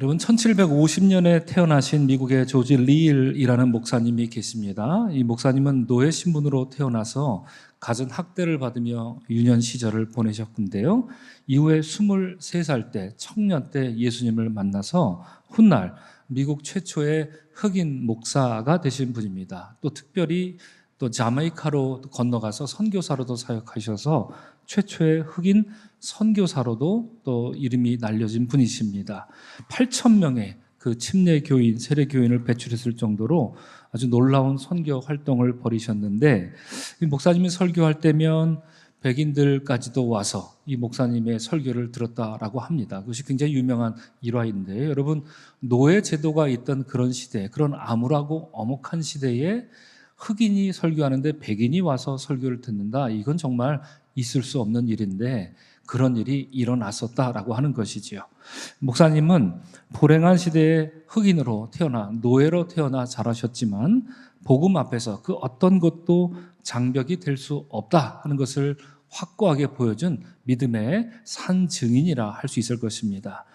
여러분 1750년에 태어나신 미국의 조지 리일이라는 목사님이 계십니다. 이 목사님은 노예 신분으로 태어나서 갖은 학대를 받으며 유년 시절을 보내셨는데요. 이후에 23살 때 청년 때 예수님을 만나서 훗날 미국 최초의 흑인 목사가 되신 분입니다. 또 특별히 또 자메이카로 건너가서 선교사로도 사역하셔서 최초의 흑인 선교사로도 또 이름이 날려진 분이십니다. 8,000명의 그 침례 교인, 세례 교인을 배출했을 정도로 아주 놀라운 선교 활동을 벌이셨는데, 이 목사님이 설교할 때면 백인들까지도 와서 이 목사님의 설교를 들었다라고 합니다. 그것이 굉장히 유명한 일화인데, 여러분 노예 제도가 있던 그런 시대, 그런 암울하고 엄혹한 시대에 흑인이 설교하는데 백인이 와서 설교를 듣는다, 이건 정말 있을 수 없는 일인데 그런 일이 일어났었다라고 하는 것이지요. 목사님은 불행한 시대에 흑인으로 태어나 노예로 태어나 자라셨지만 복음 앞에서 그 어떤 것도 장벽이 될 수 없다 하는 것을 확고하게 보여준 믿음의 산 증인이라 할 수 있을 것입니다.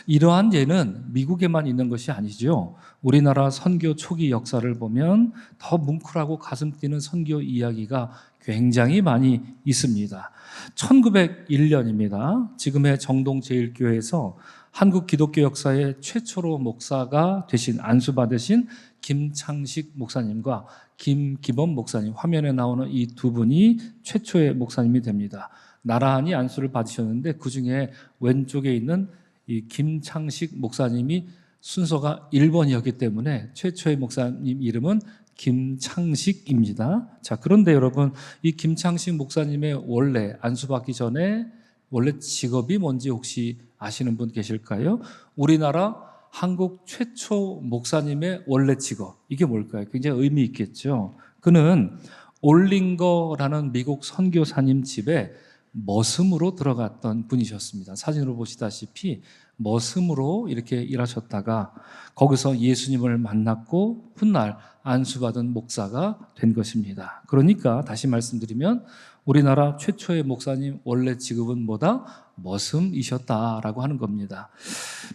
이러한 예는 미국에만 있는 것이 아니죠. 우리나라 선교 초기 역사를 보면 더 뭉클하고 가슴 뛰는 선교 이야기가 굉장히 많이 있습니다. 1901년입니다. 지금의 정동제일교회에서 한국 기독교 역사의 최초로 목사가 되신, 안수받으신 김창식 목사님과 김기범 목사님, 화면에 나오는 이 두 분이 최초의 목사님이 됩니다. 나란히 안수를 받으셨는데 그 중에 왼쪽에 있는 이 김창식 목사님이 순서가 1번이었기 때문에 최초의 목사님 이름은 김창식입니다. 자, 그런데 여러분, 이 김창식 목사님의 원래 안수받기 전에 원래 직업이 뭔지 혹시 아시는 분 계실까요? 우리나라 한국 최초 목사님의 원래 직업, 이게 뭘까요? 굉장히 의미 있겠죠. 그는 올링거라는 미국 선교사님 집에 머슴으로 들어갔던 분이셨습니다. 사진으로 보시다시피 머슴으로 이렇게 일하셨다가 거기서 예수님을 만났고 훗날 안수받은 목사가 된 것입니다. 그러니까 다시 말씀드리면 우리나라 최초의 목사님 원래 직업은 뭐다? 머슴이셨다라고 하는 겁니다.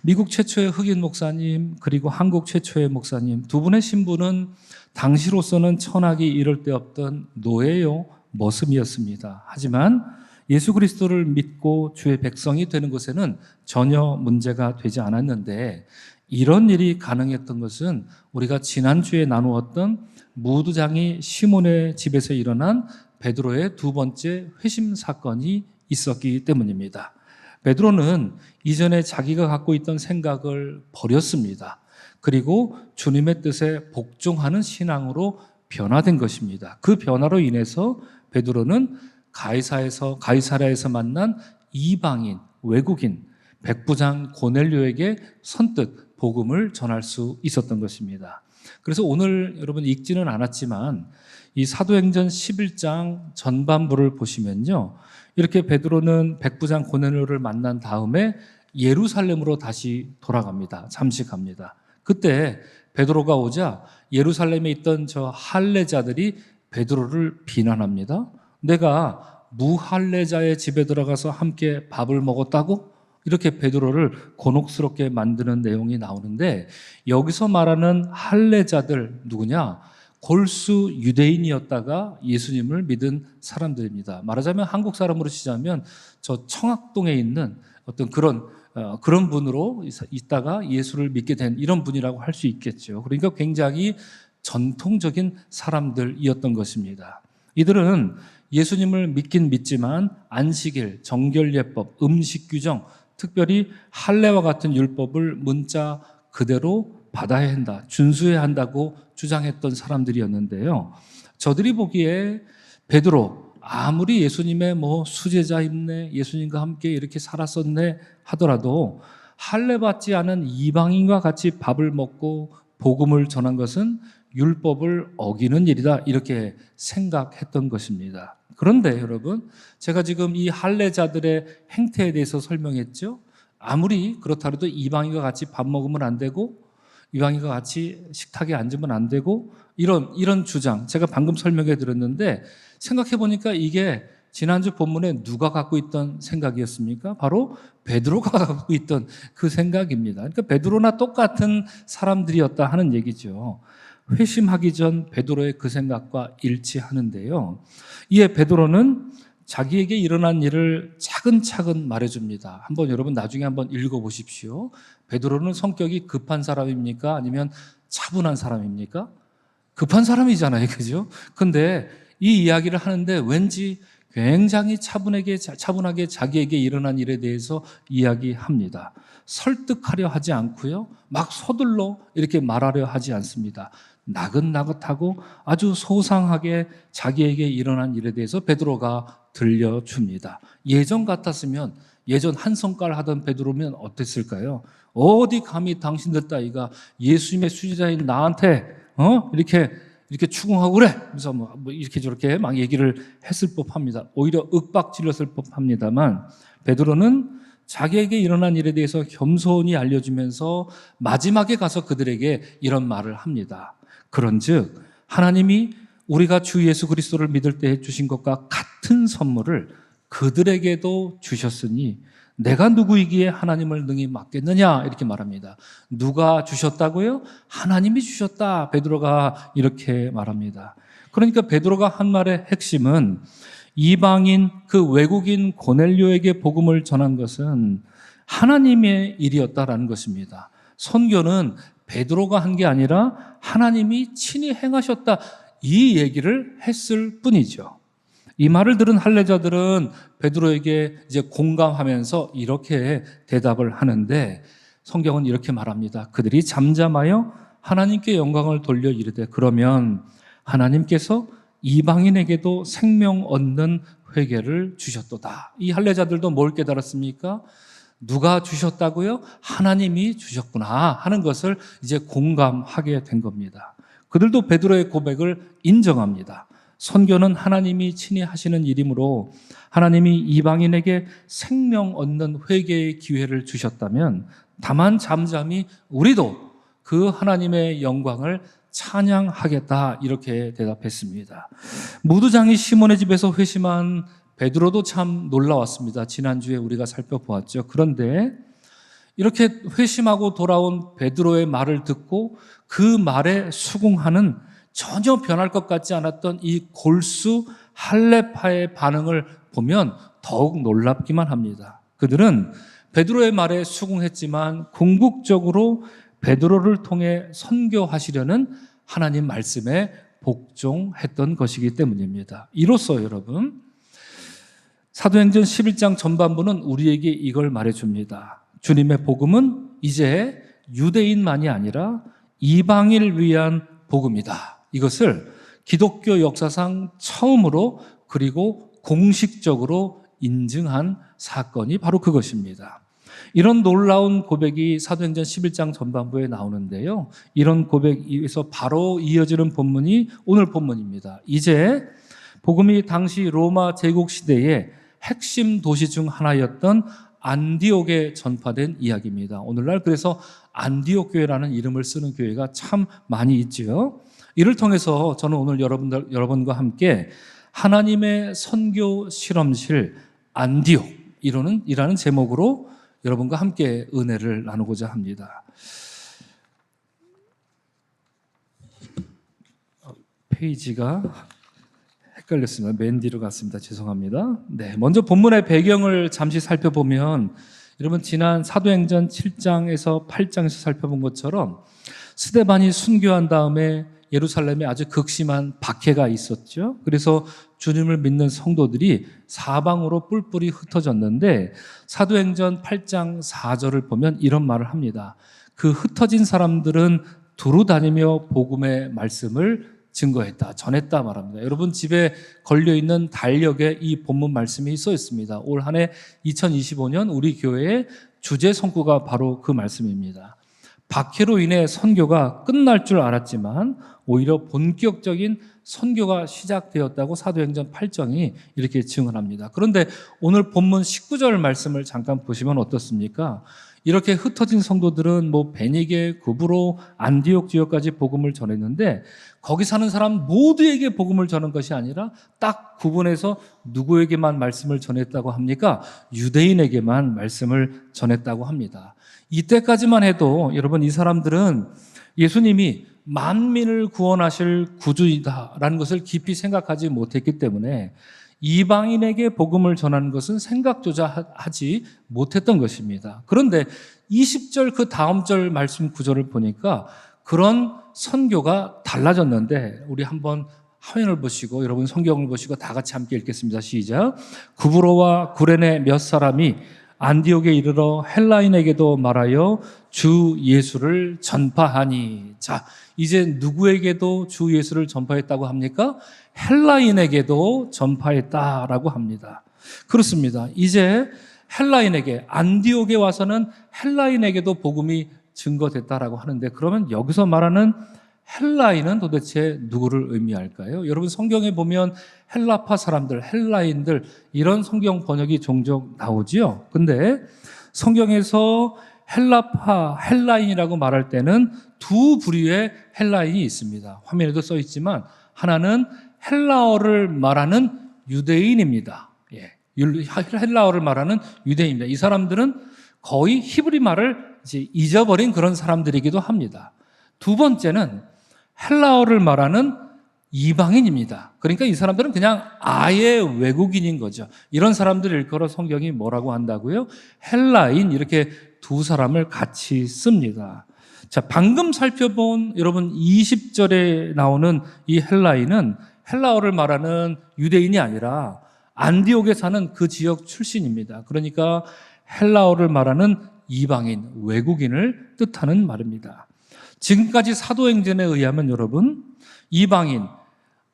미국 최초의 흑인 목사님 그리고 한국 최초의 목사님 두 분의 신분은 당시로서는 천하기 이를 데 없던 노예요, 머슴이었습니다. 하지만 예수 그리스도를 믿고 주의 백성이 되는 것에는 전혀 문제가 되지 않았는데, 이런 일이 가능했던 것은 우리가 지난주에 나누었던 무두장이 시몬의 집에서 일어난 베드로의 두 번째 회심 사건이 있었기 때문입니다. 베드로는 이전에 자기가 갖고 있던 생각을 버렸습니다. 그리고 주님의 뜻에 복종하는 신앙으로 변화된 것입니다. 그 변화로 인해서 베드로는 가이사랴에서 만난 이방인, 외국인, 백부장 고넬료에게 선뜻 복음을 전할 수 있었던 것입니다. 그래서 오늘 여러분 읽지는 않았지만 이 사도행전 11장 전반부를 보시면요, 이렇게 베드로는 백부장 고넬료를 만난 다음에 예루살렘으로 다시 돌아갑니다. 잠시 갑니다. 그때 베드로가 오자 예루살렘에 있던 저 할례자들이 베드로를 비난합니다. 내가 무할례자의 집에 들어가서 함께 밥을 먹었다고? 이렇게 베드로를 곤혹스럽게 만드는 내용이 나오는데, 여기서 말하는 할례자들 누구냐? 골수 유대인이었다가 예수님을 믿은 사람들입니다. 말하자면 한국 사람으로 치자면 저 청학동에 있는 어떤 그런 분으로 있다가 예수를 믿게 된 이런 분이라고 할 수 있겠죠. 그러니까 굉장히 전통적인 사람들이었던 것입니다. 이들은 예수님을 믿긴 믿지만 안식일, 정결예법, 음식규정, 특별히 할례와 같은 율법을 문자 그대로 받아야 한다, 준수해야 한다고 주장했던 사람들이었는데요. 저들이 보기에 베드로 아무리 예수님의 수제자입네, 예수님과 함께 이렇게 살았었네 하더라도 할례 받지 않은 이방인과 같이 밥을 먹고 복음을 전한 것은 율법을 어기는 일이다, 이렇게 생각했던 것입니다. 그런데 여러분, 제가 지금 이 할례자들의 행태에 대해서 설명했죠. 아무리 그렇다 해도 이방인과 같이 밥 먹으면 안 되고 이방인과 같이 식탁에 앉으면 안 되고 이런 주장 제가 방금 설명해 드렸는데, 생각해 보니까 이게 지난주 본문에 누가 갖고 있던 생각이었습니까? 바로 베드로가 갖고 있던 그 생각입니다. 그러니까 베드로나 똑같은 사람들이었다 하는 얘기죠. 회심하기 전 베드로의 그 생각과 일치하는데요. 이에 베드로는 자기에게 일어난 일을 차근차근 말해줍니다. 한번 여러분 나중에 한번 읽어보십시오. 베드로는 성격이 급한 사람입니까? 아니면 차분한 사람입니까? 급한 사람이잖아요. 그죠? 근데 이 이야기를 하는데 왠지 굉장히 차분하게 자기에게 일어난 일에 대해서 이야기합니다. 설득하려 하지 않고요. 막 서둘러 이렇게 말하려 하지 않습니다. 나긋나긋하고 아주 소상하게 자기에게 일어난 일에 대해서 베드로가 들려줍니다. 예전 같았으면, 예전 한 성깔 하던 베드로면 어땠을까요? 어디 감히 당신들 따위가 예수님의 수제자인 나한테 이렇게 추궁하고 그래! 그래서 뭐 이렇게 저렇게 막 얘기를 했을 법합니다. 오히려 윽박질렀을 법합니다만 베드로는 자기에게 일어난 일에 대해서 겸손히 알려주면서 마지막에 가서 그들에게 이런 말을 합니다. 그런즉 하나님이 우리가 주 예수 그리스도를 믿을 때 주신 것과 같은 선물을 그들에게도 주셨으니 내가 누구이기에 하나님을 능히 맡겠느냐 이렇게 말합니다. 누가 주셨다고요? 하나님이 주셨다. 베드로가 이렇게 말합니다. 그러니까 베드로가 한 말의 핵심은 이방인 그 외국인 고넬료에게 복음을 전한 것은 하나님의 일이었다라는 것입니다. 선교는 베드로가 한 게 아니라 하나님이 친히 행하셨다 이 얘기를 했을 뿐이죠. 이 말을 들은 할례자들은 베드로에게 이제 공감하면서 이렇게 대답을 하는데 성경은 이렇게 말합니다. 그들이 잠잠하여 하나님께 영광을 돌려 이르되 그러면 하나님께서 이방인에게도 생명 얻는 회개를 주셨도다. 이 할례자들도 뭘 깨달았습니까? 누가 주셨다고요? 하나님이 주셨구나 하는 것을 이제 공감하게 된 겁니다. 그들도 베드로의 고백을 인정합니다. 선교는 하나님이 친히 하시는 일이므로 하나님이 이방인에게 생명 얻는 회개의 기회를 주셨다면 다만 잠잠히 우리도 그 하나님의 영광을 찬양하겠다 이렇게 대답했습니다. 무두장이 시몬의 집에서 회심한 베드로도 참 놀라웠습니다. 지난주에 우리가 살펴보았죠. 그런데 이렇게 회심하고 돌아온 베드로의 말을 듣고 그 말에 수긍하는 전혀 변할 것 같지 않았던 이 골수 할례파의 반응을 보면 더욱 놀랍기만 합니다. 그들은 베드로의 말에 수긍했지만 궁극적으로 베드로를 통해 선교하시려는 하나님 말씀에 복종했던 것이기 때문입니다. 이로써 여러분, 사도행전 11장 전반부는 우리에게 이걸 말해줍니다. 주님의 복음은 이제 유대인만이 아니라 이방인을 위한 복음이다. 이것을 기독교 역사상 처음으로 그리고 공식적으로 인증한 사건이 바로 그것입니다. 이런 놀라운 고백이 사도행전 11장 전반부에 나오는데요. 이런 고백에서 바로 이어지는 본문이 오늘 본문입니다. 이제 복음이 당시 로마 제국 시대의 핵심 도시 중 하나였던 안디옥에 전파된 이야기입니다. 오늘날 그래서 안디옥 교회라는 이름을 쓰는 교회가 참 많이 있죠. 이를 통해서 저는 오늘 여러분과 함께 하나님의 선교 실험실 안디옥이라는 제목으로 여러분과 함께 은혜를 나누고자 합니다. 페이지가 헷갈렸습니다. 맨 뒤로 갔습니다. 죄송합니다. 네, 먼저 본문의 배경을 잠시 살펴보면 여러분 지난 사도행전 7장에서 8장에서 살펴본 것처럼 스데반이 순교한 다음에 예루살렘에 아주 극심한 박해가 있었죠. 그래서 주님을 믿는 성도들이 사방으로 뿔뿔이 흩어졌는데 사도행전 8장 4절을 보면 이런 말을 합니다. 그 흩어진 사람들은 두루 다니며 복음의 말씀을 증거했다, 전했다 말합니다. 여러분 집에 걸려있는 달력에 이 본문 말씀이 써 있습니다. 올 한 해 2025년 우리 교회의 주제 성구가 바로 그 말씀입니다. 박해로 인해 선교가 끝날 줄 알았지만 오히려 본격적인 선교가 시작되었다고 사도행전 8장이 이렇게 증언합니다. 그런데 오늘 본문 19절 말씀을 잠깐 보시면 어떻습니까? 이렇게 흩어진 성도들은 뭐 베니게, 구브로, 안디옥 지역까지 복음을 전했는데 거기 사는 사람 모두에게 복음을 전한 것이 아니라 딱 구분해서 누구에게만 말씀을 전했다고 합니까? 유대인에게만 말씀을 전했다고 합니다. 이때까지만 해도 여러분 이 사람들은 예수님이 만민을 구원하실 구주이다라는 것을 깊이 생각하지 못했기 때문에 이방인에게 복음을 전하는 것은 생각조차 하지 못했던 것입니다. 그런데 20절 그 다음 절 말씀 구절을 보니까 그런 선교가 달라졌는데 우리 한번 화면을 보시고 여러분 성경을 보시고 다 같이 함께 읽겠습니다. 시작. 구브로와 구레네 몇 사람이 안디옥에 이르러 헬라인에게도 말하여 주 예수를 전파하니. 자, 이제 누구에게도 주 예수를 전파했다고 합니까? 헬라인에게도 전파했다라고 합니다. 그렇습니다. 이제 헬라인에게, 안디옥에 와서는 헬라인에게도 복음이 증거됐다라고 하는데 그러면 여기서 말하는 헬라인은 도대체 누구를 의미할까요? 여러분 성경에 보면 헬라파 사람들, 헬라인들 이런 성경 번역이 종종 나오지요. 근데 성경에서 헬라파, 헬라인이라고 말할 때는 두 부류의 헬라인이 있습니다. 화면에도 써 있지만 하나는 헬라어를 말하는 유대인입니다. 예, 헬라어를 말하는 유대인입니다. 이 사람들은 거의 히브리 말을 이제 잊어버린 그런 사람들이기도 합니다. 두 번째는 헬라어를 말하는 이방인입니다. 그러니까 이 사람들은 그냥 아예 외국인인 거죠. 이런 사람들 일컬어 성경이 뭐라고 한다고요? 헬라인 이렇게 두 사람을 같이 씁니다. 자, 방금 살펴본 여러분 20절에 나오는 이 헬라인은 헬라어를 말하는 유대인이 아니라 안디옥에 사는 그 지역 출신입니다. 그러니까 헬라어를 말하는 이방인, 외국인을 뜻하는 말입니다. 지금까지 사도행전에 의하면 여러분 이방인,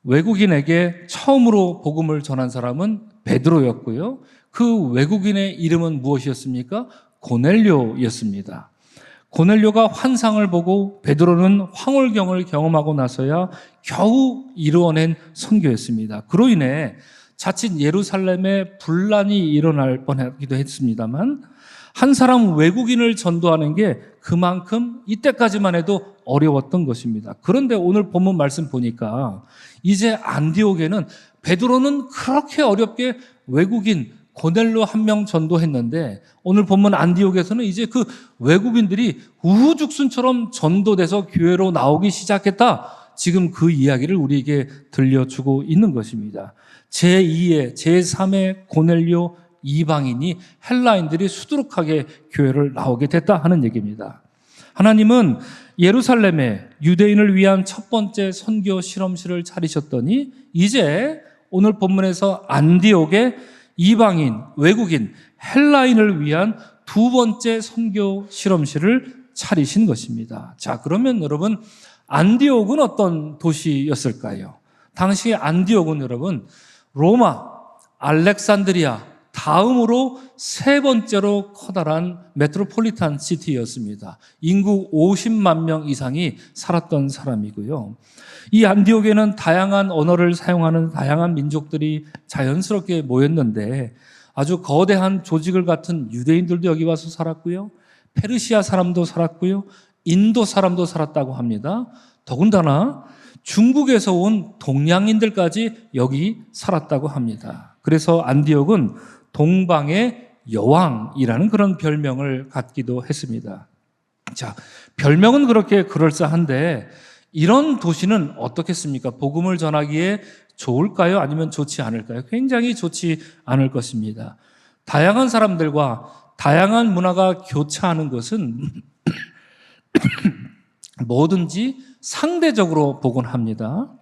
외국인에게 처음으로 복음을 전한 사람은 베드로였고요. 그 외국인의 이름은 무엇이었습니까? 고넬료였습니다. 고넬료가 환상을 보고 베드로는 황홀경을 경험하고 나서야 겨우 이루어낸 선교였습니다. 그로 인해 자칫 예루살렘에 분란이 일어날 뻔하기도 했습니다만 한 사람 외국인을 전도하는 게 그만큼 이때까지만 해도 어려웠던 것입니다. 그런데 오늘 본문 말씀 보니까 이제 안디옥에는 베드로는 그렇게 어렵게 외국인 고넬료 한 명 전도했는데 오늘 본문 안디옥에서는 이제 그 외국인들이 우후죽순처럼 전도돼서 교회로 나오기 시작했다. 지금 그 이야기를 우리에게 들려주고 있는 것입니다. 제2의 제3의 고넬료 이방인이 헬라인들이 수두룩하게 교회를 나오게 됐다 하는 얘기입니다. 하나님은 예루살렘에 유대인을 위한 첫 번째 선교 실험실을 차리셨더니 이제 오늘 본문에서 안디옥에 이방인, 외국인, 헬라인을 위한 두 번째 선교 실험실을 차리신 것입니다. 자, 그러면 여러분 안디옥은 어떤 도시였을까요? 당시 안디옥은 여러분 로마, 알렉산드리아 다음으로 세 번째로 커다란 메트로폴리탄 시티였습니다. 인구 50만 명 이상이 살았던 사람이고요. 이 안디옥에는 다양한 언어를 사용하는 다양한 민족들이 자연스럽게 모였는데 아주 거대한 조직을 갖춘 유대인들도 여기 와서 살았고요. 페르시아 사람도 살았고요. 인도 사람도 살았다고 합니다. 더군다나 중국에서 온 동양인들까지 여기 살았다고 합니다. 그래서 안디옥은 동방의 여왕이라는 그런 별명을 갖기도 했습니다. 자, 별명은 그렇게 그럴싸한데 이런 도시는 어떻겠습니까? 복음을 전하기에 좋을까요? 아니면 좋지 않을까요? 굉장히 좋지 않을 것입니다. 다양한 사람들과 다양한 문화가 교차하는 것은 뭐든지 상대적으로 복음을 합니다.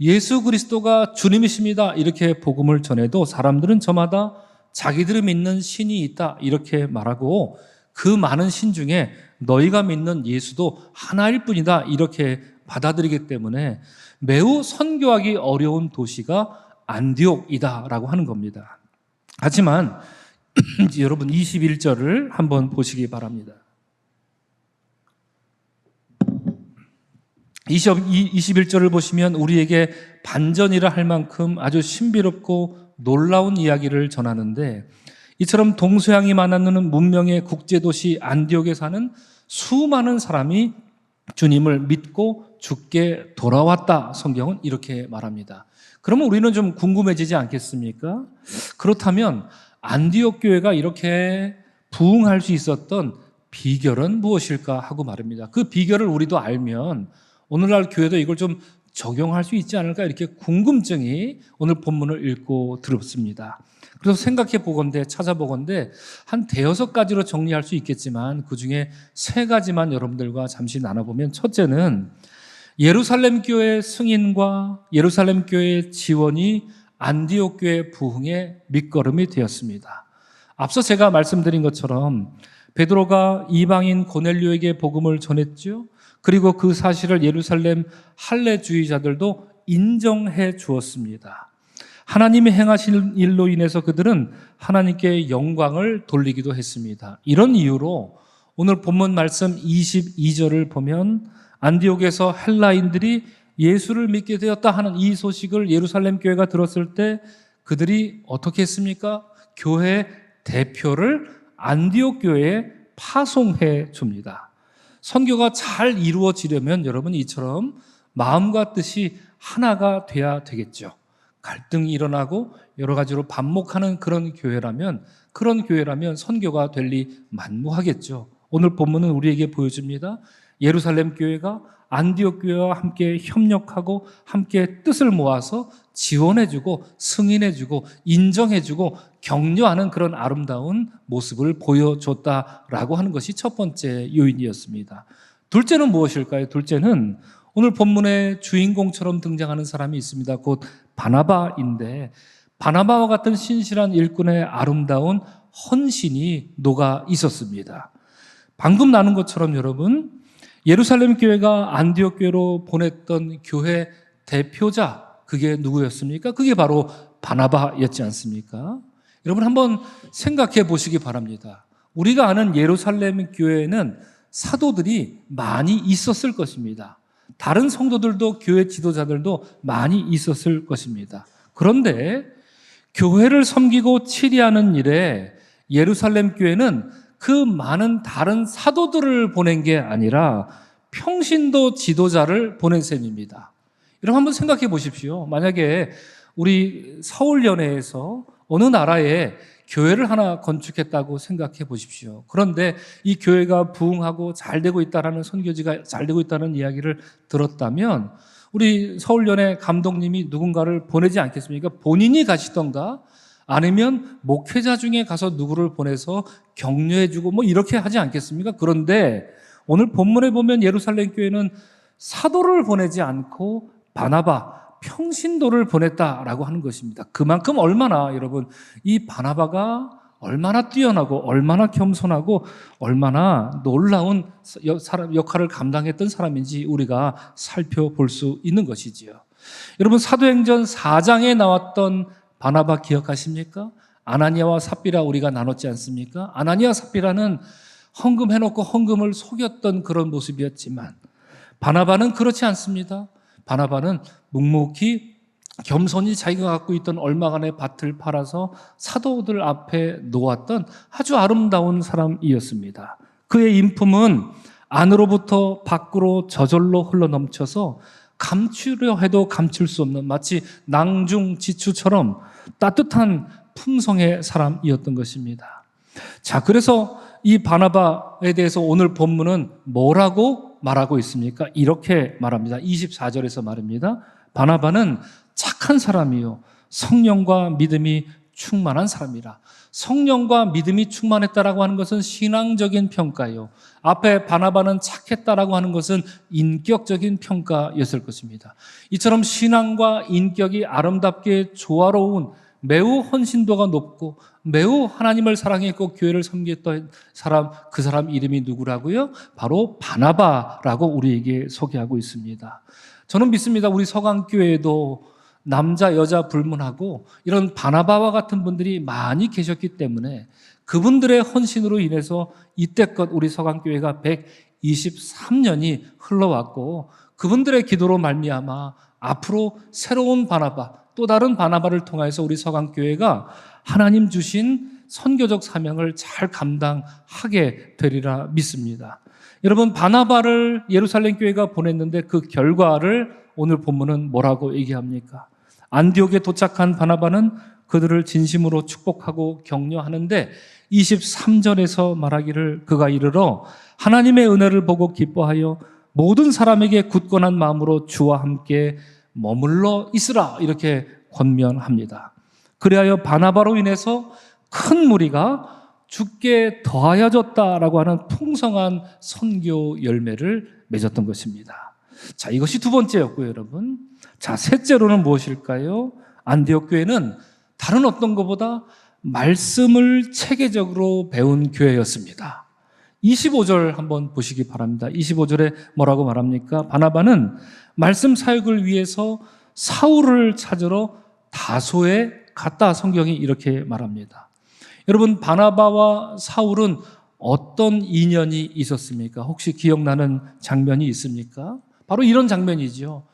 예수 그리스도가 주님이십니다. 이렇게 복음을 전해도 사람들은 저마다 자기들이 믿는 신이 있다 이렇게 말하고 그 많은 신 중에 너희가 믿는 예수도 하나일 뿐이다 이렇게 받아들이기 때문에 매우 선교하기 어려운 도시가 안디옥이다라고 하는 겁니다. 하지만 여러분 21절을 한번 보시기 바랍니다. 21절을 보시면 우리에게 반전이라 할 만큼 아주 신비롭고 놀라운 이야기를 전하는데 이처럼 동서양이 만나는 문명의 국제도시 안디옥에 사는 수많은 사람이 주님을 믿고 죽게 돌아왔다. 성경은 이렇게 말합니다. 그러면 우리는 좀 궁금해지지 않겠습니까? 그렇다면 안디옥 교회가 이렇게 부흥할 수 있었던 비결은 무엇일까 하고 말입니다. 그 비결을 우리도 알면 오늘날 교회도 이걸 좀 적용할 수 있지 않을까 이렇게 궁금증이 오늘 본문을 읽고 들었습니다. 그래서 생각해 보건대 찾아보건대 한 대여섯 가지로 정리할 수 있겠지만 그중에 세 가지만 여러분들과 잠시 나눠보면, 첫째는 예루살렘 교회 승인과 예루살렘 교회의 지원이 안디옥 교회 부흥의 밑거름이 되었습니다. 앞서 제가 말씀드린 것처럼 베드로가 이방인 고넬료에게 복음을 전했죠. 그리고 그 사실을 예루살렘 할례주의자들도 인정해 주었습니다. 하나님이 행하신 일로 인해서 그들은 하나님께 영광을 돌리기도 했습니다. 이런 이유로 오늘 본문 말씀 22절을 보면 안디옥에서 헬라인들이 예수를 믿게 되었다 하는 이 소식을 예루살렘 교회가 들었을 때 그들이 어떻게 했습니까? 교회 대표를 안디옥 교회에 파송해 줍니다. 선교가 잘 이루어지려면 여러분 이처럼 마음과 뜻이 하나가 돼야 되겠죠. 갈등이 일어나고 여러 가지로 반목하는 그런 교회라면 선교가 될 리 만무하겠죠. 오늘 본문은 우리에게 보여줍니다. 예루살렘 교회가 안디옥 교회와 함께 협력하고 함께 뜻을 모아서 지원해주고 승인해주고 인정해주고 격려하는 그런 아름다운 모습을 보여줬다라고 하는 것이 첫 번째 요인이었습니다. 둘째는 무엇일까요? 둘째는 오늘 본문의 주인공처럼 등장하는 사람이 있습니다. 곧 바나바인데, 바나바와 같은 신실한 일꾼의 아름다운 헌신이 녹아 있었습니다. 방금 나눈 것처럼 여러분, 예루살렘 교회가 안디옥 교회로 보냈던 교회 대표자, 그게 누구였습니까? 그게 바로 바나바였지 않습니까? 여러분 한번 생각해 보시기 바랍니다. 우리가 아는 예루살렘 교회에는 사도들이 많이 있었을 것입니다. 다른 성도들도 교회 지도자들도 많이 있었을 것입니다. 그런데 교회를 섬기고 치리하는 일에 예루살렘 교회는 그 많은 다른 사도들을 보낸 게 아니라 평신도 지도자를 보낸 셈입니다. 여러분 한번 생각해 보십시오. 만약에 우리 서울연회에서 어느 나라에 교회를 하나 건축했다고 생각해 보십시오. 그런데 이 교회가 부흥하고 잘 되고 있다라는, 선교지가 잘 되고 있다는 이야기를 들었다면 우리 서울연회 감독님이 누군가를 보내지 않겠습니까? 본인이 가시던가 아니면 목회자 중에 가서 누구를 보내서 격려해주고 뭐 이렇게 하지 않겠습니까? 그런데 오늘 본문에 보면 예루살렘 교회는 사도를 보내지 않고 바나바, 평신도를 보냈다라고 하는 것입니다. 그만큼 얼마나 여러분 이 바나바가 얼마나 뛰어나고 얼마나 겸손하고 얼마나 놀라운 역할을 감당했던 사람인지 우리가 살펴볼 수 있는 것이지요. 여러분 사도행전 4장에 나왔던 바나바 기억하십니까? 아나니아와 삽비라 우리가 나눴지 않습니까? 아나니아 삽비라는 헌금해놓고 헌금을 속였던 그런 모습이었지만 바나바는 그렇지 않습니다. 바나바는 묵묵히 겸손히 자기가 갖고 있던 얼마간의 밭을 팔아서 사도들 앞에 놓았던 아주 아름다운 사람이었습니다. 그의 인품은 안으로부터 밖으로 저절로 흘러넘쳐서 감추려 해도 감출 수 없는 마치 낭중지추처럼 따뜻한 품성의 사람이었던 것입니다. 자, 그래서 이 바나바에 대해서 오늘 본문은 뭐라고 말하고 있습니까? 이렇게 말합니다. 24절에서 말합니다. 바나바는 착한 사람이요 성령과 믿음이 충만한 사람이라. 성령과 믿음이 충만했다라고 하는 것은 신앙적인 평가요. 앞에 바나바는 착했다라고 하는 것은 인격적인 평가였을 것입니다. 이처럼 신앙과 인격이 아름답게 조화로운 매우 헌신도가 높고 매우 하나님을 사랑했고 교회를 섬겼던 사람, 그 사람 이름이 누구라고요? 바로 바나바라고 우리에게 소개하고 있습니다. 저는 믿습니다. 우리 서강교회에도 남자 여자 불문하고 이런 바나바와 같은 분들이 많이 계셨기 때문에 그분들의 헌신으로 인해서 이때껏 우리 서강교회가 123년이 흘러왔고 그분들의 기도로 말미암아 앞으로 새로운 바나바, 또 다른 바나바를 통해서 우리 서강교회가 하나님 주신 선교적 사명을 잘 감당하게 되리라 믿습니다. 여러분, 바나바를 예루살렘 교회가 보냈는데 그 결과를 오늘 본문은 뭐라고 얘기합니까? 안디옥에 도착한 바나바는 그들을 진심으로 축복하고 격려하는데 23절에서 말하기를 그가 이르러 하나님의 은혜를 보고 기뻐하여 모든 사람에게 굳건한 마음으로 주와 함께 머물러 있으라 이렇게 권면합니다. 그리하여 바나바로 인해서 큰 무리가 주께 더하여졌다라고 하는 풍성한 선교 열매를 맺었던 것입니다. 자, 이것이 두 번째였고요, 여러분. 자, 셋째로는 무엇일까요? 안디옥 교회는 다른 어떤 것보다 말씀을 체계적으로 배운 교회였습니다. 25절 한번 보시기 바랍니다. 25절에 뭐라고 말합니까? 바나바는 말씀 사역을 위해서 사울을 찾으러 다소에 갔다. 성경이 이렇게 말합니다. 여러분, 바나바와 사울은 어떤 인연이 있었습니까? 혹시 기억나는 장면이 있습니까? 바로 이런 장면이죠.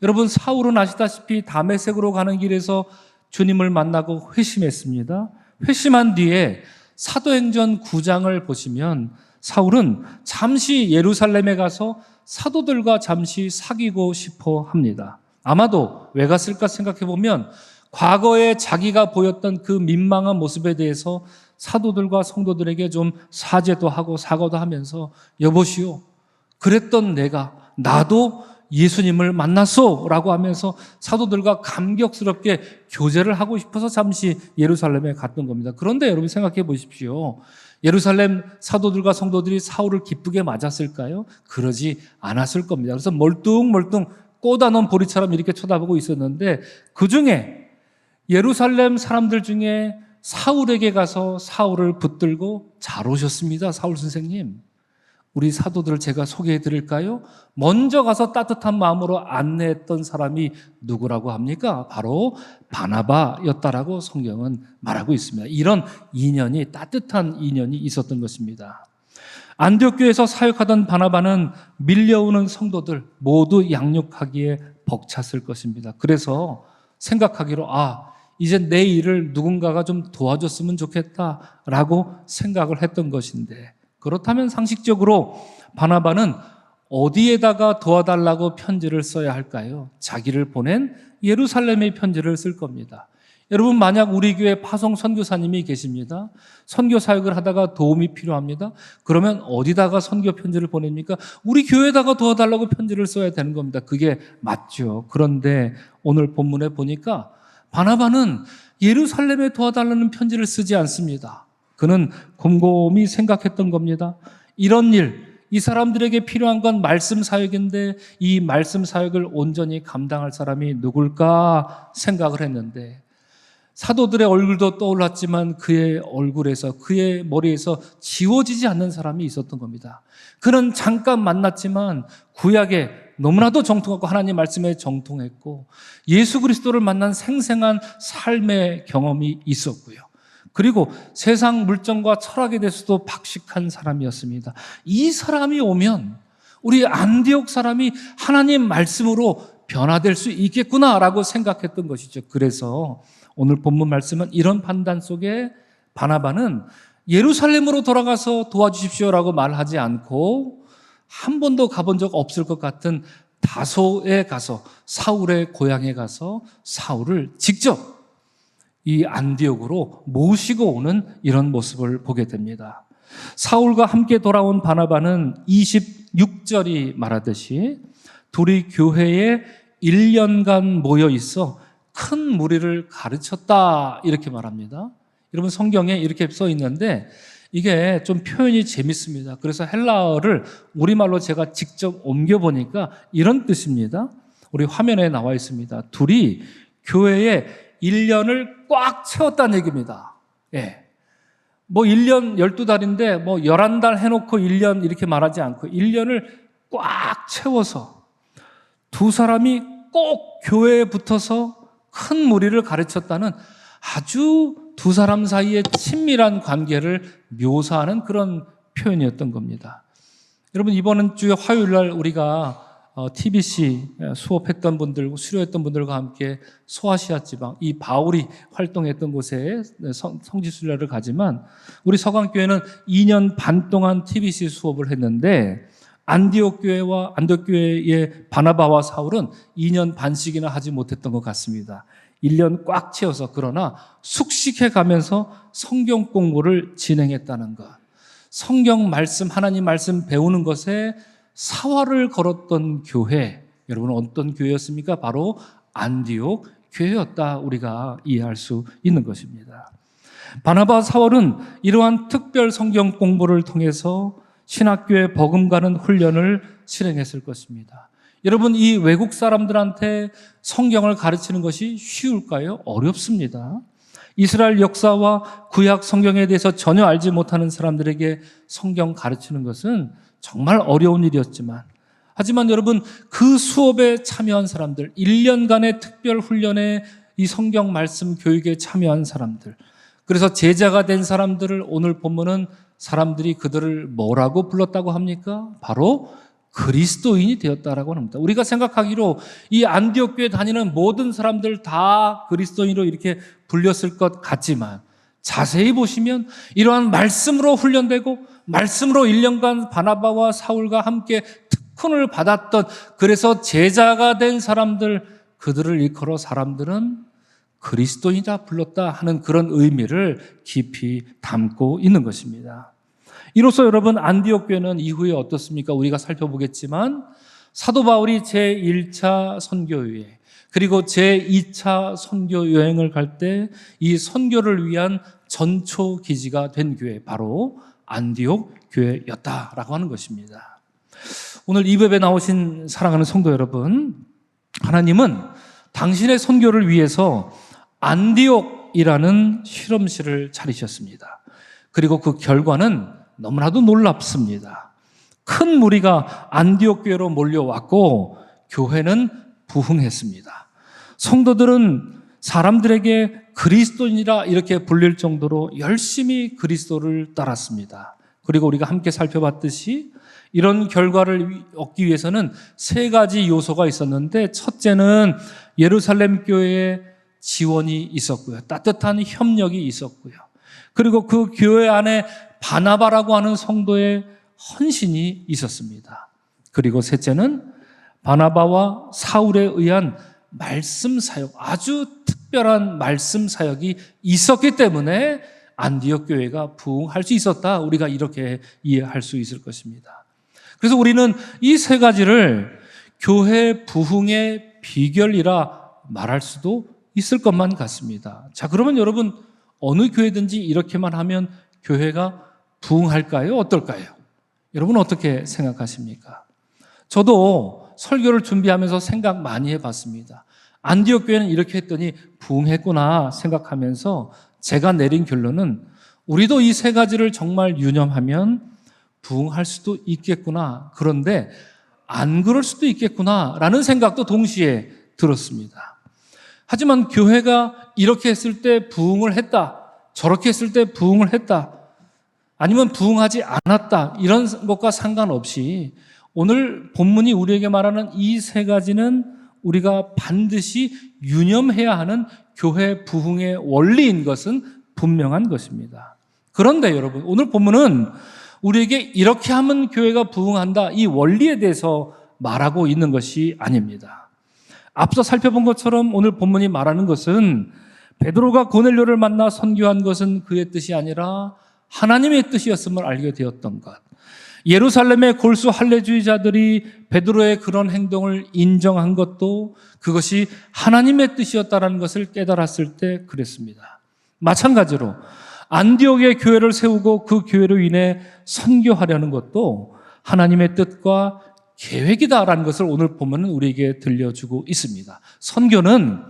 여러분, 사울은 아시다시피 다메섹으로 가는 길에서 주님을 만나고 회심했습니다. 회심한 뒤에 사도행전 9장을 보시면 사울은 잠시 예루살렘에 가서 사도들과 잠시 사귀고 싶어 합니다. 아마도 왜 갔을까 생각해 보면 과거에 자기가 보였던 그 민망한 모습에 대해서 사도들과 성도들에게 좀 사죄도 하고 사과도 하면서 여보시오, 그랬던 나도 예수님을 만났소 라고 하면서 사도들과 감격스럽게 교제를 하고 싶어서 잠시 예루살렘에 갔던 겁니다. 그런데 여러분 생각해 보십시오. 예루살렘 사도들과 성도들이 사울을 기쁘게 맞았을까요? 그러지 않았을 겁니다. 그래서 멀뚱멀뚱 꼬다놓은 보리처럼 이렇게 쳐다보고 있었는데 그중에 예루살렘 사람들 중에 사울에게 가서 사울을 붙들고 잘 오셨습니다. 사울 선생님, 우리 사도들 제가 소개해 드릴까요? 먼저 가서 따뜻한 마음으로 안내했던 사람이 누구라고 합니까? 바로 바나바였다라고 성경은 말하고 있습니다. 이런 인연이, 따뜻한 인연이 있었던 것입니다. 안디옥 교회에서 사역하던 바나바는 밀려오는 성도들 모두 양육하기에 벅찼을 것입니다. 그래서 생각하기로 이제 내 일을 누군가가 좀 도와줬으면 좋겠다라고 생각을 했던 것인데, 그렇다면 상식적으로 바나바는 어디에다가 도와달라고 편지를 써야 할까요? 자기를 보낸 예루살렘의 편지를 쓸 겁니다. 여러분, 만약 우리 교회 파송 선교사님이 계십니다. 선교 사역을 하다가 도움이 필요합니다. 그러면 어디다가 선교 편지를 보냅니까? 우리 교회에다가 도와달라고 편지를 써야 되는 겁니다. 그게 맞죠. 그런데 오늘 본문에 보니까 바나바는 예루살렘에 도와달라는 편지를 쓰지 않습니다. 그는 곰곰이 생각했던 겁니다. 이런 일, 이 사람들에게 필요한 건 말씀 사역인데 이 말씀 사역을 온전히 감당할 사람이 누굴까 생각을 했는데 사도들의 얼굴도 떠올랐지만 그의 얼굴에서, 그의 머리에서 지워지지 않는 사람이 있었던 겁니다. 그는 잠깐 만났지만 구약에 너무나도 정통하고 하나님 말씀에 정통했고 예수 그리스도를 만난 생생한 삶의 경험이 있었고요. 그리고 세상 물정과 철학에 대해서도 박식한 사람이었습니다. 이 사람이 오면 우리 안디옥 사람이 하나님 말씀으로 변화될 수 있겠구나라고 생각했던 것이죠. 그래서 오늘 본문 말씀은 이런 판단 속에 바나바는 예루살렘으로 돌아가서 도와주십시오라고 말하지 않고 한 번도 가본 적 없을 것 같은 다소에 가서, 사울의 고향에 가서 사울을 직접 이 안디옥으로 모시고 오는 이런 모습을 보게 됩니다. 사울과 함께 돌아온 바나바는 26절이 말하듯이 둘이 교회에 1년간 모여 있어 큰 무리를 가르쳤다 이렇게 말합니다. 여러분, 성경에 이렇게 써 있는데 이게 좀 표현이 재밌습니다. 그래서 헬라어를 우리말로 제가 직접 옮겨보니까 이런 뜻입니다. 우리 화면에 나와 있습니다. 둘이 교회에 1년을 꽉 채웠다는 얘기입니다. 예. 1년 12달인데 11달 해놓고 1년 이렇게 말하지 않고 1년을 꽉 채워서 두 사람이 꼭 교회에 붙어서 큰 무리를 가르쳤다는 아주 두 사람 사이의 친밀한 관계를 묘사하는 그런 표현이었던 겁니다. 여러분, 이번 주에 화요일 날 우리가 TBC 수업했던 분들, 수료했던 분들과 함께 소아시아 지방, 이 바울이 활동했던 곳에 성지순례를 가지만 우리 서강교회는 2년 반 동안 TBC 수업을 했는데 안디옥 교회의 바나바와 사울은 2년 반씩이나 하지 못했던 것 같습니다. 1년 꽉 채워서 그러나 숙식해 가면서 성경 공부를 진행했다는 것. 성경 말씀, 하나님 말씀 배우는 것에 사활을 걸었던 교회, 여러분은 어떤 교회였습니까? 바로 안디옥 교회였다 우리가 이해할 수 있는 것입니다. 바나바 사울은 이러한 특별 성경 공부를 통해서 신학교에 버금가는 훈련을 실행했을 것입니다. 여러분, 이 외국 사람들한테 성경을 가르치는 것이 쉬울까요? 어렵습니다. 이스라엘 역사와 구약 성경에 대해서 전혀 알지 못하는 사람들에게 성경 가르치는 것은 정말 어려운 일이었지만, 하지만 여러분, 그 수업에 참여한 사람들, 1년간의 특별 훈련에 이 성경 말씀 교육에 참여한 사람들, 그래서 제자가 된 사람들을 오늘 본문은 사람들이 그들을 뭐라고 불렀다고 합니까? 바로 그리스도인이 되었다라고 합니다. 우리가 생각하기로 이 안디옥 교회 다니는 모든 사람들 다 그리스도인으로 이렇게 불렸을 것 같지만 자세히 보시면 이러한 말씀으로 훈련되고 말씀으로 1년간 바나바와 사울과 함께 특훈을 받았던, 그래서 제자가 된 사람들, 그들을 일컬어 사람들은 그리스도인이라 불렀다 하는 그런 의미를 깊이 담고 있는 것입니다. 이로써 여러분, 안디옥 교회는 이후에 어떻습니까? 우리가 살펴보겠지만 사도 바울이 제1차 선교여행 그리고 제2차 선교 여행을 갈 때 이 선교를 위한 전초 기지가 된 교회, 바로 안디옥 교회였다라고 하는 것입니다. 오늘 이 예배에 나오신 사랑하는 성도 여러분, 하나님은 당신의 선교를 위해서 안디옥이라는 실험실을 차리셨습니다. 그리고 그 결과는 너무나도 놀랍습니다. 큰 무리가 안디옥 교회로 몰려왔고 교회는 부흥했습니다. 성도들은 사람들에게 그리스도인이라 이렇게 불릴 정도로 열심히 그리스도를 따랐습니다. 그리고 우리가 함께 살펴봤듯이 이런 결과를 얻기 위해서는 세 가지 요소가 있었는데, 첫째는 예루살렘 교회의 지원이 있었고요. 따뜻한 협력이 있었고요. 그리고 그 교회 안에 바나바라고 하는 성도의 헌신이 있었습니다. 그리고 셋째는 바나바와 사울에 의한 말씀 사역, 아주 특별한 말씀 사역이 있었기 때문에 안디옥 교회가 부흥할 수 있었다. 우리가 이렇게 이해할 수 있을 것입니다. 그래서 우리는 이 세 가지를 교회 부흥의 비결이라 말할 수도 있을 것만 같습니다. 자, 그러면 여러분, 어느 교회든지 이렇게만 하면 교회가 부흥할까요? 어떨까요? 여러분 어떻게 생각하십니까? 저도 설교를 준비하면서 생각 많이 해봤습니다. 안디옥 교회는 이렇게 했더니 부흥했구나 생각하면서 제가 내린 결론은 우리도 이 세 가지를 정말 유념하면 부흥할 수도 있겠구나, 그런데 안 그럴 수도 있겠구나라는 생각도 동시에 들었습니다. 하지만 교회가 이렇게 했을 때 부흥을 했다, 저렇게 했을 때 부흥을 했다, 아니면 부흥하지 않았다, 이런 것과 상관없이 오늘 본문이 우리에게 말하는 이 세 가지는 우리가 반드시 유념해야 하는 교회 부흥의 원리인 것은 분명한 것입니다. 그런데 여러분, 오늘 본문은 우리에게 이렇게 하면 교회가 부흥한다, 이 원리에 대해서 말하고 있는 것이 아닙니다. 앞서 살펴본 것처럼 오늘 본문이 말하는 것은 베드로가 고넬료를 만나 선교한 것은 그의 뜻이 아니라 하나님의 뜻이었음을 알게 되었던 것, 예루살렘의 골수 할례주의자들이 베드로의 그런 행동을 인정한 것도 그것이 하나님의 뜻이었다는 것을 깨달았을 때 그랬습니다. 마찬가지로 안디옥의 교회를 세우고 그 교회로 인해 선교하려는 것도 하나님의 뜻과 계획이다라는 것을 오늘 보면 우리에게 들려주고 있습니다. 선교는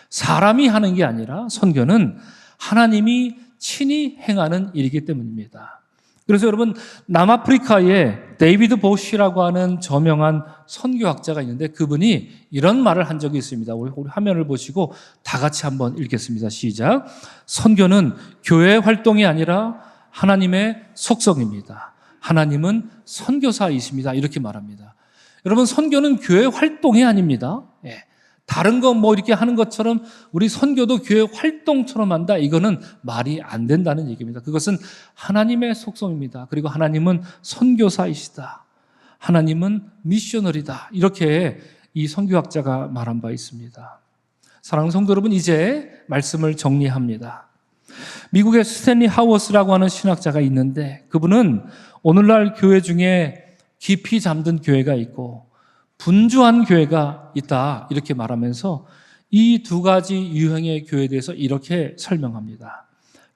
사람이 하는 게 아니라 선교는 하나님이 친히 행하는 일이기 때문입니다. 그래서 여러분, 남아프리카에 데이비드 보쉬라고 하는 저명한 선교학자가 있는데 그분이 이런 말을 한 적이 있습니다. 우리 화면을 보시고 다 같이 한번 읽겠습니다. 시작. 선교는 교회 활동이 아니라 하나님의 속성입니다. 하나님은 선교사이십니다. 이렇게 말합니다. 여러분, 선교는 교회 활동이 아닙니다. 예. 다른 거 뭐 이렇게 하는 것처럼 우리 선교도 교회 활동처럼 한다. 이거는 말이 안 된다는 얘기입니다. 그것은 하나님의 속성입니다. 그리고 하나님은 선교사이시다. 하나님은 미셔너리다. 이렇게 이 선교학자가 말한 바 있습니다. 사랑하는 성도 여러분, 이제 말씀을 정리합니다. 미국의 스탠리 하워스라고 하는 신학자가 있는데 그분은 오늘날 교회 중에 깊이 잠든 교회가 있고 분주한 교회가 있다 이렇게 말하면서 이 두 가지 유형의 교회에 대해서 이렇게 설명합니다.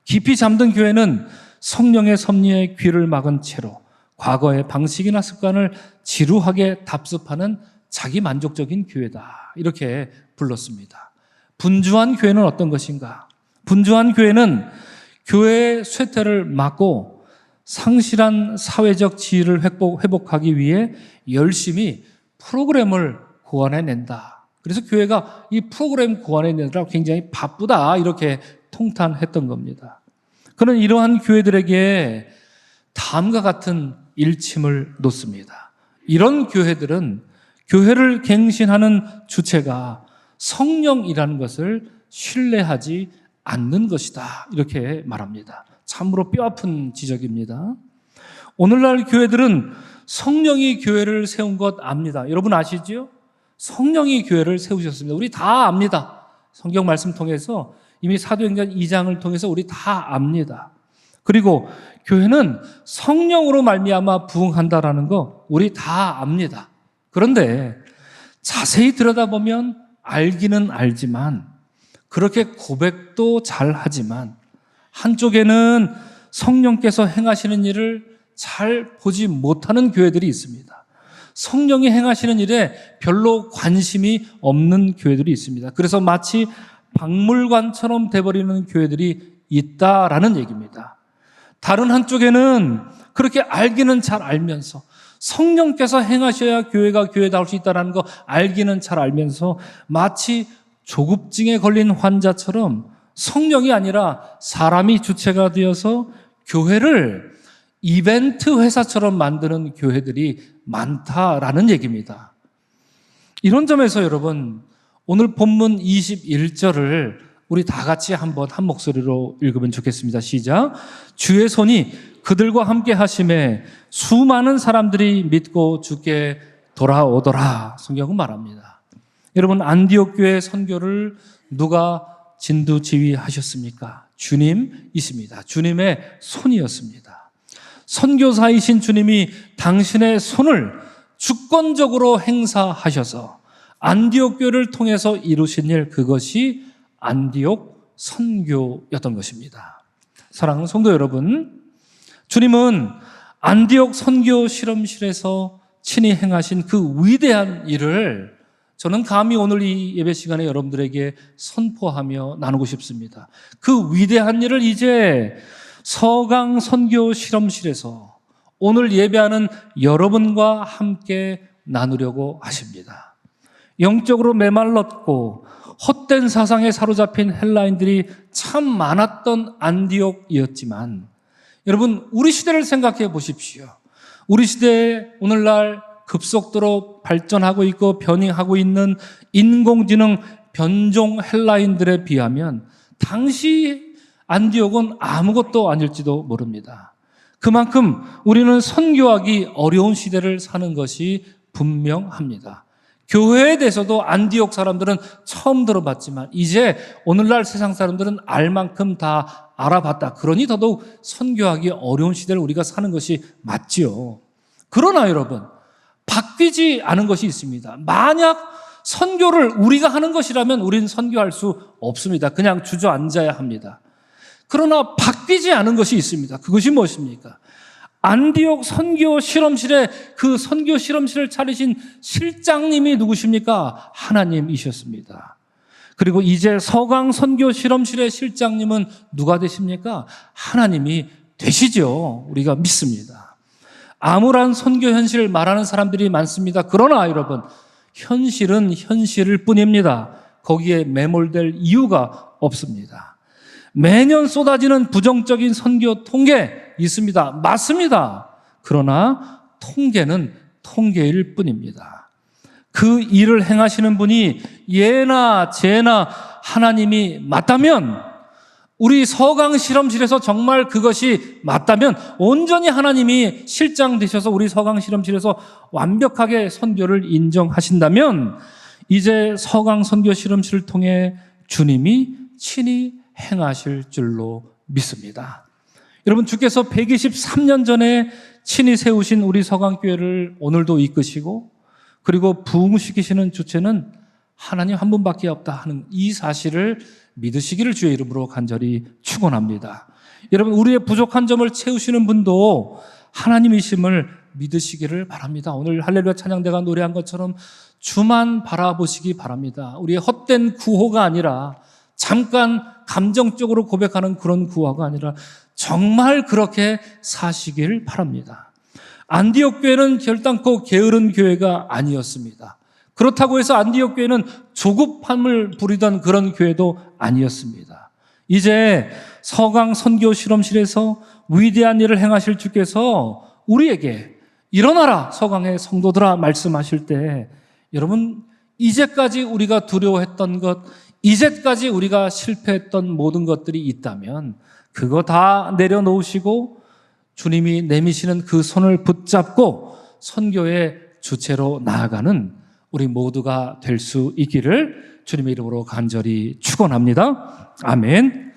깊이 잠든 교회는 성령의 섭리에 귀를 막은 채로 과거의 방식이나 습관을 지루하게 답습하는 자기 만족적인 교회다 이렇게 불렀습니다. 분주한 교회는 어떤 것인가? 분주한 교회는 교회의 쇠퇴를 막고 상실한 사회적 지위를 회복하기 위해 열심히 프로그램을 고안해낸다. 그래서 교회가 이 프로그램 고안해내느라 굉장히 바쁘다 이렇게 통탄했던 겁니다. 그는 이러한 교회들에게 다음과 같은 일침을 놓습니다. 이런 교회들은 교회를 갱신하는 주체가 성령이라는 것을 신뢰하지 않는 것이다 이렇게 말합니다. 참으로 뼈아픈 지적입니다. 오늘날 교회들은 성령이 교회를 세운 것 압니다. 여러분 아시죠? 성령이 교회를 세우셨습니다. 우리 다 압니다. 성경 말씀 통해서 이미 사도행전 2장을 통해서 우리 다 압니다. 그리고 교회는 성령으로 말미암아 부흥한다라는 거 우리 다 압니다. 그런데 자세히 들여다보면 알기는 알지만 그렇게 고백도 잘 하지만 한쪽에는 성령께서 행하시는 일을 잘 보지 못하는 교회들이 있습니다. 성령이 행하시는 일에 별로 관심이 없는 교회들이 있습니다. 그래서 마치 박물관처럼 돼버리는 교회들이 있다라는 얘기입니다. 다른 한쪽에는 그렇게 알기는 잘 알면서 성령께서 행하셔야 교회가 교회다울 수 있다는 거 알기는 잘 알면서 마치 조급증에 걸린 환자처럼 성령이 아니라 사람이 주체가 되어서 교회를 이벤트 회사처럼 만드는 교회들이 많다라는 얘기입니다. 이런 점에서 여러분, 오늘 본문 21절을 우리 다 같이 한번 한 목소리로 읽으면 좋겠습니다. 시작. 주의 손이 그들과 함께 하심에 수많은 사람들이 믿고 주께 돌아오더라. 성경은 말합니다. 여러분, 안디옥 교회 선교를 누가 진두지휘하셨습니까? 주님이십니다. 주님의 손이었습니다. 선교사이신 주님이 당신의 손을 주권적으로 행사하셔서 안디옥 교회를 통해서 이루신 일, 그것이 안디옥 선교였던 것입니다. 사랑하는 성도 여러분, 주님은 안디옥 선교 실험실에서 친히 행하신 그 위대한 일을 저는 감히 오늘 이 예배 시간에 여러분들에게 선포하며 나누고 싶습니다. 그 위대한 일을 이제 서강 선교 실험실에서 오늘 예배하는 여러분과 함께 나누려고 하십니다. 영적으로 메말랐고 헛된 사상에 사로잡힌 헬라인들이 참 많았던 안디옥이었지만 여러분, 우리 시대를 생각해 보십시오. 우리 시대에 오늘날 급속도로 발전하고 있고 변이하고 있는 인공지능 변종 헬라인들에 비하면 당시 안디옥은 아무것도 아닐지도 모릅니다. 그만큼 우리는 선교하기 어려운 시대를 사는 것이 분명합니다. 교회에 대해서도 안디옥 사람들은 처음 들어봤지만 이제 오늘날 세상 사람들은 알 만큼 다 알아봤다. 그러니 더더욱 선교하기 어려운 시대를 우리가 사는 것이 맞지요. 그러나 여러분, 바뀌지 않은 것이 있습니다. 만약 선교를 우리가 하는 것이라면 우리는 선교할 수 없습니다. 그냥 주저앉아야 합니다. 그러나 바뀌지 않은 것이 있습니다. 그것이 무엇입니까? 안디옥 선교 실험실에 그 선교 실험실을 차리신 실장님이 누구십니까? 하나님이셨습니다. 그리고 이제 서강 선교 실험실의 실장님은 누가 되십니까? 하나님이 되시죠. 우리가 믿습니다. 암울한 선교 현실을 말하는 사람들이 많습니다. 그러나 여러분, 현실은 현실일 뿐입니다. 거기에 매몰될 이유가 없습니다. 매년 쏟아지는 부정적인 선교 통계 있습니다. 맞습니다. 그러나 통계는 통계일 뿐입니다. 그 일을 행하시는 분이 예나 제나 하나님이 맞다면, 우리 서강 실험실에서 정말 그것이 맞다면, 온전히 하나님이 실장 되셔서 우리 서강 실험실에서 완벽하게 선교를 인정하신다면, 이제 서강 선교 실험실을 통해 주님이 친히 행하실 줄로 믿습니다. 여러분, 주께서 123년 전에 친히 세우신 우리 서강교회를 오늘도 이끄시고, 그리고 부흥시키시는 주체는 하나님 한 분밖에 없다 하는 이 사실을 믿으시기를 주의 이름으로 간절히 축원합니다. 여러분, 우리의 부족한 점을 채우시는 분도 하나님이심을 믿으시기를 바랍니다. 오늘 할렐루야 찬양대가 노래한 것처럼 주만 바라보시기 바랍니다. 우리의 헛된 구호가 아니라, 잠깐 감정적으로 고백하는 그런 구호가 아니라 정말 그렇게 사시길 바랍니다. 안디옥 교회는 결단코 게으른 교회가 아니었습니다. 그렇다고 해서 안디옥 교회는 조급함을 부리던 그런 교회도 아니었습니다. 이제 서강 선교 실험실에서 위대한 일을 행하실 주께서 우리에게 일어나라 서강의 성도들아 말씀하실 때, 여러분, 이제까지 우리가 두려워했던 것, 이제까지 우리가 실패했던 모든 것들이 있다면 그거 다 내려놓으시고 주님이 내미시는 그 손을 붙잡고 선교의 주체로 나아가는 우리 모두가 될 수 있기를 주님의 이름으로 간절히 축원합니다. 아멘.